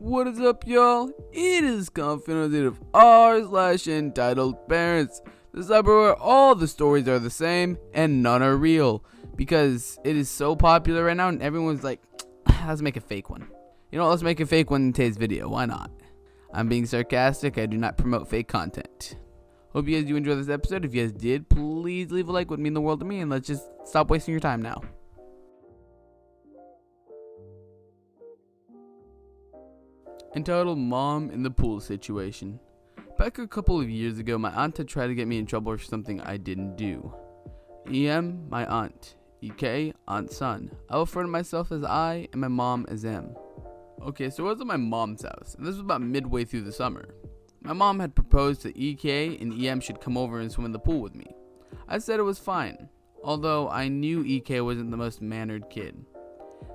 What is up, y'all? It is Confident of r/entitled parents, the sub where all the stories are the same and none are real, because it is so popular right now and everyone's like, let's make a fake one. You know what, let's make a fake one in today's video, why not? I'm being sarcastic, I do not promote fake content. Hope you guys do enjoy this episode. If you guys did, please leave a like, it would mean the world to me, and let's just stop wasting your time now. Entitled Mom in the Pool Situation. Back a couple of years ago, my aunt had tried to get me in trouble for something I didn't do. EM, my aunt. EK, aunt's son. I will refer to myself as I and my mom as M. Okay, so I was at my mom's house, and this was about midway through the summer. My mom had proposed that EK and EM should come over and swim in the pool with me. I said it was fine, although I knew EK wasn't the most mannered kid.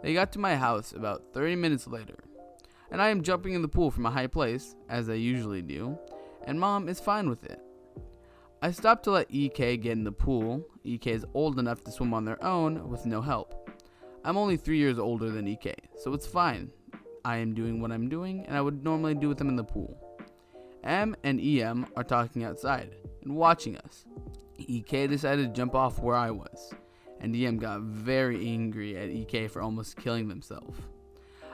They got to my house about 30 minutes later, and I am jumping in the pool from a high place, as I usually do, and Mom is fine with it. I stopped to let EK get in the pool. EK is old enough to swim on their own with no help. I'm only 3 years older than EK, so it's fine. I am doing what I'm doing, and I would normally do with them in the pool. M and EM are talking outside and watching us. EK decided to jump off where I was, and EM got very angry at EK for almost killing themselves.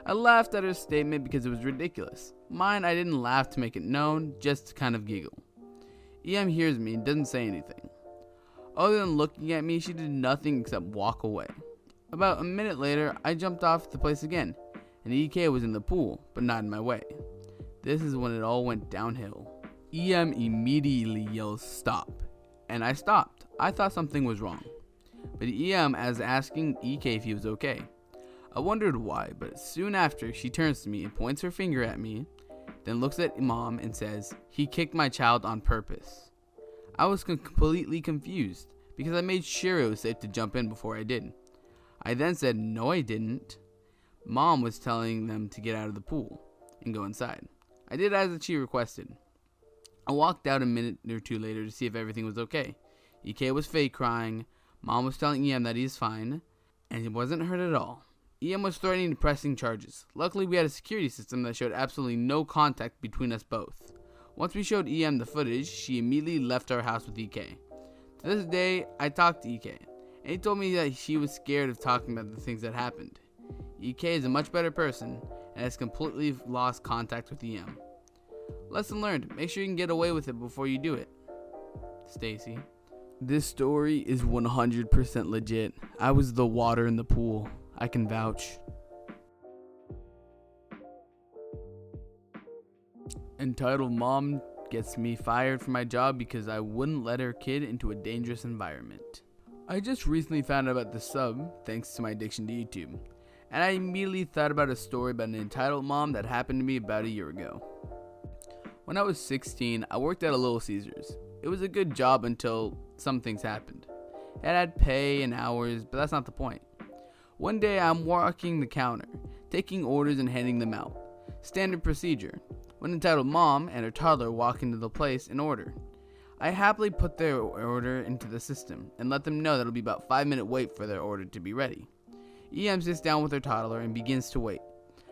I laughed at her statement because it was ridiculous. Mine, I didn't laugh to make it known, just to kind of giggle. EM hears me and doesn't say anything. Other than looking at me, she did nothing except walk away. About a minute later, I jumped off the place again, and EK was in the pool, but not in my way. This is when it all went downhill. EM immediately yells stop, and I stopped. I thought something was wrong, but EM was asking EK if he was okay. I wondered why, but soon after, she turns to me and points her finger at me, then looks at Mom and says, "He kicked my child on purpose." I was completely confused because I made sure it was safe to jump in before I did. I then said, "No, I didn't." Mom was telling them to get out of the pool and go inside. I did as she requested. I walked out a minute or two later to see if everything was okay. EK was fake crying. Mom was telling EM that he's fine, and he wasn't hurt at all. EM was threatening and pressing charges. Luckily, we had a security system that showed absolutely no contact between us both. Once we showed EM the footage, she immediately left our house with EK. To this day, I talked to EK, and he told me that she was scared of talking about the things that happened. EK is a much better person and has completely lost contact with EM. Lesson learned, make sure you can get away with it before you do it. Stacy. This story is 100% legit. I was the water in the pool. I can vouch. Entitled Mom gets me fired from my job because I wouldn't let her kid into a dangerous environment. I just recently found out about the sub thanks to my addiction to YouTube, and I immediately thought about a story about an entitled mom that happened to me about a year ago. When I was 16, I worked at a Little Caesars. It was a good job until some things happened. It had pay and hours, but that's not the point. One day I'm walking the counter, taking orders and handing them out. Standard procedure. When entitled mom and her toddler walk into the place in order, I happily put their order into the system and let them know that it'll be about 5-minute wait for their order to be ready. EM sits down with her toddler and begins to wait.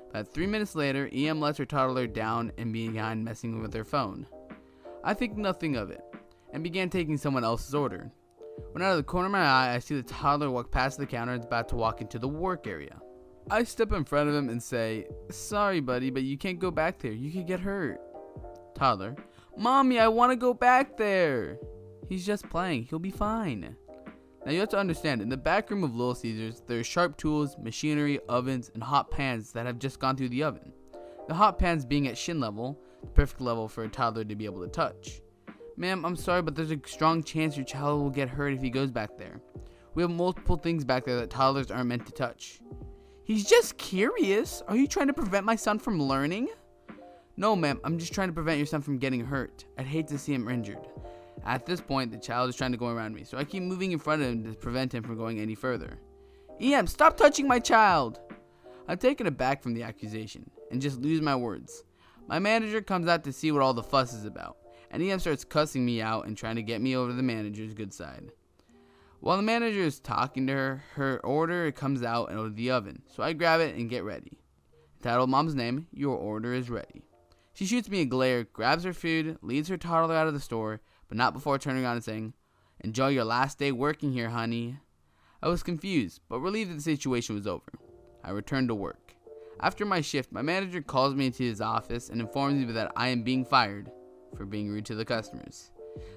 About 3 minutes later, EM lets her toddler down and began messing with her phone. I think nothing of it and began taking someone else's order. When out of the corner of my eye, I see the toddler walk past the counter and is about to walk into the work area. I step in front of him and say, "Sorry, buddy, but you can't go back there. You could get hurt." Toddler, "Mommy, I want to go back there." "He's just playing. He'll be fine." Now you have to understand, in the back room of Little Caesars, there are sharp tools, machinery, ovens, and hot pans that have just gone through the oven. The hot pans being at shin level, the perfect level for a toddler to be able to touch. "Ma'am, I'm sorry, but there's a strong chance your child will get hurt if he goes back there. We have multiple things back there that toddlers aren't meant to touch." "He's just curious. Are you trying to prevent my son from learning?" "No, ma'am, I'm just trying to prevent your son from getting hurt. I'd hate to see him injured." At this point, the child is trying to go around me, so I keep moving in front of him to prevent him from going any further. "EM, stop touching my child!" I'm taken aback from the accusation and just lose my words. My manager comes out to see what all the fuss is about, and EM starts cussing me out and trying to get me over to the manager's good side. While the manager is talking to her, her order comes out of the oven, so I grab it and get ready. Entitled mom's name, your order is ready. She shoots me a glare, grabs her food, leads her toddler out of the store, but not before turning around and saying, "Enjoy your last day working here, honey." I was confused, but relieved that the situation was over. I returned to work. After my shift, my manager calls me into his office and informs me that I am being fired for being rude to the customers.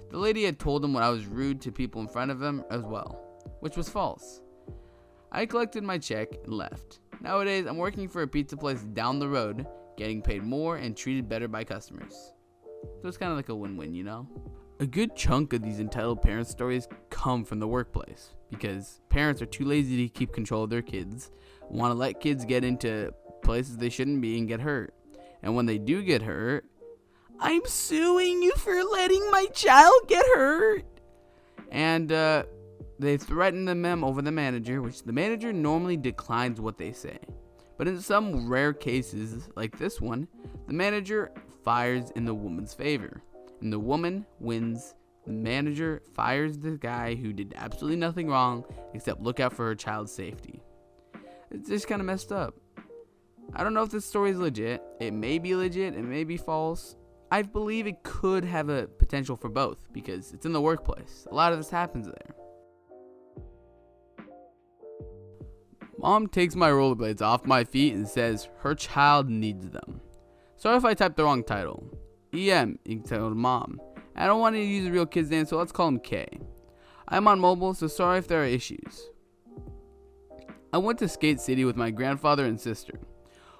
The lady had told him I was rude to people in front of him as well, which was false. I collected my check and left. Nowadays, I'm working for a pizza place down the road, getting paid more and treated better by customers. So it's kind of like a win-win, you know? A good chunk of these entitled parent stories come from the workplace because parents are too lazy to keep control of their kids, want to let kids get into places they shouldn't be and get hurt. And when they do get hurt, "I'm suing you for letting my child get hurt." And they threaten them over the manager, which the manager normally declines what they say. But in some rare cases, like this one, the manager fires in the woman's favor. And the woman wins. The manager fires the guy who did absolutely nothing wrong except look out for her child's safety. It's just kind of messed up. I don't know if this story is legit. It may be legit, it may be false. I believe it could have a potential for both because it's in the workplace. A lot of this happens there. Mom takes my rollerblades off my feet and says her child needs them. Sorry if I typed the wrong title. EM, entitled mom. I don't want to use a real kid's name, so let's call him K. I'm on mobile, so sorry if there are issues. I went to Skate City with my grandfather and sister.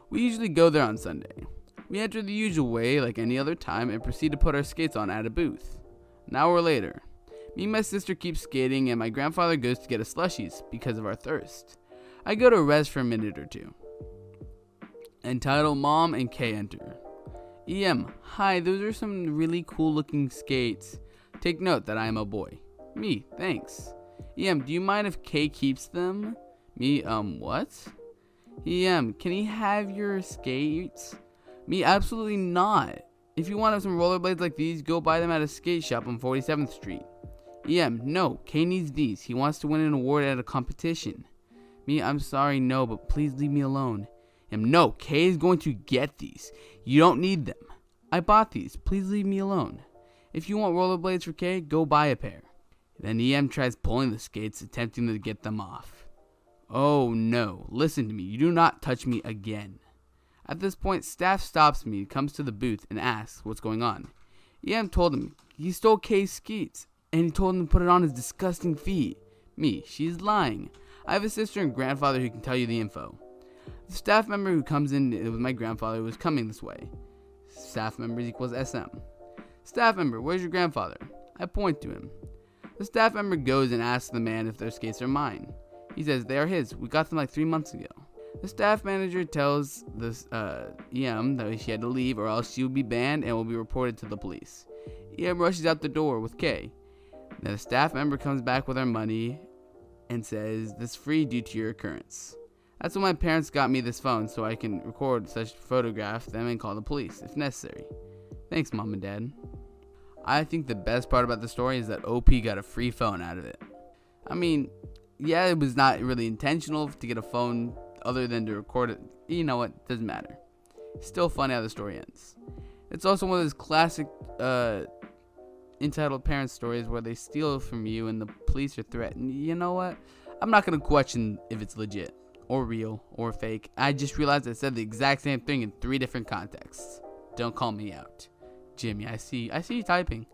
We usually go there on Sunday. We enter the usual way, like any other time, and proceed to put our skates on at a booth. An hour later, me and my sister keep skating, and my grandfather goes to get us slushies because of our thirst. I go to rest for a minute or two. Entitled mom and K enter. EM, hi, those are some really cool looking skates. Take note that I am a boy. Me, thanks. EM, do you mind if K keeps them? Me, what? EM, can he have your skates? Me, absolutely not. If you want some rollerblades like these, go buy them at a skate shop on 47th Street. EM, no, K needs these. He wants to win an award at a competition. Me, I'm sorry, no, but please leave me alone. No, K is going to get these. You don't need them. I bought these. Please leave me alone. If you want rollerblades for K, go buy a pair. Then EM tries pulling the skates, attempting to get them off. Oh no, listen to me. You do not touch me again. At this point, staff stops me, comes to the booth, and asks what's going on. EM told him he stole K's skates, and he told him to put it on his disgusting feet. Me, she's lying. I have a sister and grandfather who can tell you the info. The staff member who comes in with my grandfather was coming this way. Staff members equals SM. Staff member, where's your grandfather? I point to him. The staff member goes and asks the man if their skates are mine. He says they are his. We got them like 3 months ago. The staff manager tells this EM that she had to leave or else she will be banned and will be reported to the police. EM rushes out the door with K. Then the staff member comes back with our money and says this is free due to your occurrence. That's when my parents got me this phone so I can record such photograph them and call the police if necessary. Thanks, Mom and Dad. I think the best part about the story is that OP got a free phone out of it. I mean, yeah, it was not really intentional to get a phone other than to record it. You know what? Doesn't matter. It's still funny how the story ends. It's also one of those classic entitled parent stories where they steal from you and the police are threatened. You know what? I'm not going to question if it's legit or real or fake. I just realized I said the exact same thing in 3 different contexts. Don't call me out. Jimmy, I see you typing.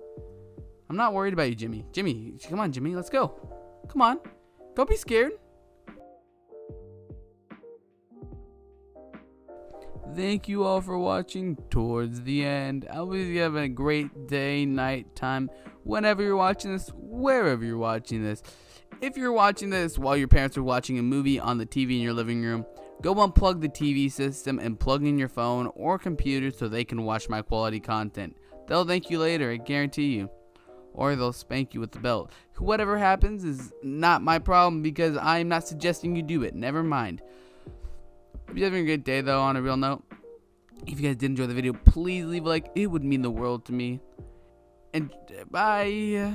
I'm not worried about you, Jimmy. Jimmy, come on, Jimmy, let's go. Come on. Don't be scared. Thank you all for watching towards the end. I hope you have a great day, night, time, whenever you're watching this, wherever you're watching this. If you're watching this while your parents are watching a movie on the TV in your living room, go unplug the TV system and plug in your phone or computer so they can watch my quality content. They'll thank you later, I guarantee you. Or they'll spank you with the belt. Whatever happens is not my problem because I'm not suggesting you do it. Never mind. Hope you're having a great day though, on a real note. If you guys did enjoy the video, please leave a like. It would mean the world to me. And bye.